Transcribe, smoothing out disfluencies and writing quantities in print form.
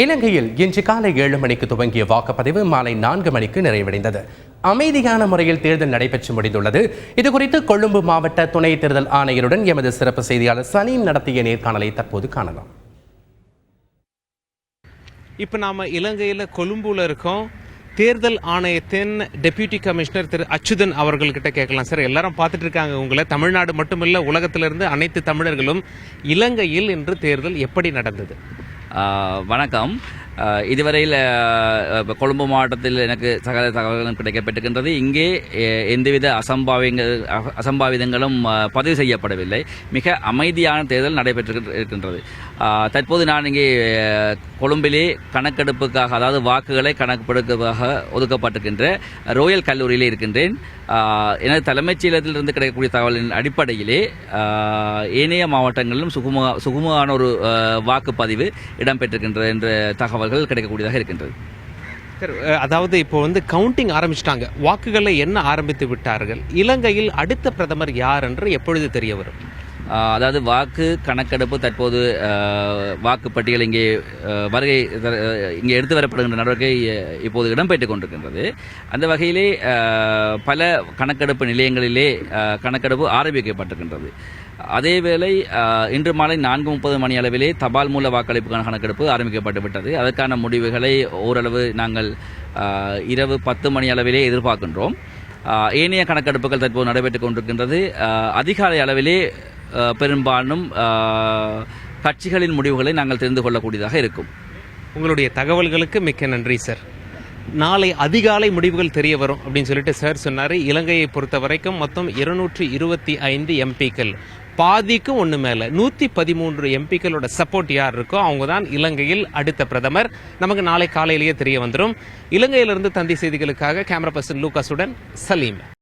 இலங்கையில் இன்று காலை 7 மணிக்கு துவங்கிய வாக்குப்பதிவு மாலை 4 மணிக்கு நிறைவடைந்தது. அமைதியான முறையில் தேர்தல் நடைபெற்று முடிந்துள்ளது. இதுகுறித்து கொழும்பு மாவட்ட துணை தேர்தல் ஆணையருடன் எமது சிறப்பு செய்தியாளர் சலீம் நடத்திய நேர்காணலை தற்போது காணலாம். இப்போ நாம இலங்கையில் கொழும்புல இருக்கோம். தேர்தல் ஆணையத்தின் டெப்யூட்டி கமிஷனர் திரு அச்சுதன் அவர்கள்கிட்ட கேட்கலாம். சார், எல்லாரும் பார்த்துட்டு இருக்காங்க உங்களை. தமிழ்நாடு மட்டுமில்ல, உலகத்திலிருந்து அனைத்து தமிழர்களும். இலங்கையில் இன்று தேர்தல் எப்படி நடந்தது? வணக்கம். இதுவரையில் கொழும்பு மாவட்டத்தில் எனக்கு சகல தகவல்களும் கிடைக்கப்பட்டிருக்கின்றது. இங்கே எந்தவித அசம்பாவிதங்களும் பதிவு செய்யப்படவில்லை. மிக அமைதியான தேர்தல் நடைபெற்றிருக்கின்றது. தற்போது நான் இங்கே கொழும்பிலே கணக்கெடுப்புக்காக, அதாவது வாக்குகளை கணக்கெடுப்புக்காக ஒதுக்கப்பட்டிருக்கின்ற ரோயல் கல்லூரியிலே இருக்கின்றேன். எனது தலைமைச் செயலகத்திலிருந்து கிடைக்கக்கூடிய தகவலின் அடிப்படையிலே ஏனைய மாவட்டங்களிலும் சுகமான ஒரு வாக்குப்பதிவு இடம்பெற்றிருக்கின்றது என்ற தகவல்கள் கிடைக்கக்கூடியதாக இருக்கின்றது. அதாவது இப்போ கவுண்டிங் ஆரம்பிச்சிட்டாங்க, வாக்குகளை என்ன ஆரம்பித்து விட்டார்கள். இலங்கையில் அடுத்த பிரதமர் யார் என்று எப்பொழுது தெரிய வரும்? அதாவது வாக்கு கணக்கெடுப்பு தற்போது வாக்குப்பட்டியல் இங்கே இங்கே எடுத்து வரப்படுகின்ற நடவடிக்கை இப்போது இடம்பெற்றுக் கொண்டிருக்கின்றது. அந்த வகையிலே பல கணக்கெடுப்பு நிலையங்களிலே கணக்கெடுப்பு ஆரம்பிக்கப்பட்டிருக்கின்றது. அதேவேளை இன்று மாலை 4:30 மணி அளவிலே தபால் மூல வாக்களிப்புக்கான கணக்கெடுப்பு ஆரம்பிக்கப்பட்டு விட்டது. அதற்கான முடிவுகளை ஓரளவு நாங்கள் இரவு 10 மணி அளவிலே எதிர்பார்க்கின்றோம். ஏனைய கணக்கெடுப்புகள் தற்போது நடைபெற்றுக் கொண்டிருக்கின்றது. அதிகாலை அளவிலே பெரும்பாலும் கட்சிகளின் முடிவுகளை நாங்கள் தெரிந்து கொள்ளக்கூடியதாக இருக்கும். உங்களுடைய தகவல்களுக்கு மிக்க நன்றி சார். நாளை அதிகாலை முடிவுகள் தெரிய வரும் அப்படின்னு சொல்லிட்டு சார் சொன்னார். இலங்கையை பொறுத்த வரைக்கும் மொத்தம் 225 எம்பிக்கள், பாதிக்கும் ஒன்று மேலே 113 எம்பிக்களோட சப்போர்ட் யார் இருக்கோ அவங்க தான் இலங்கையில் அடுத்த பிரதமர். நமக்கு நாளை காலையிலேயே தெரிய வந்துடும். இலங்கையிலிருந்து தந்தி செய்திகளுக்காக கேமரா பர்சன் லூகாஸுடன் சலீம்.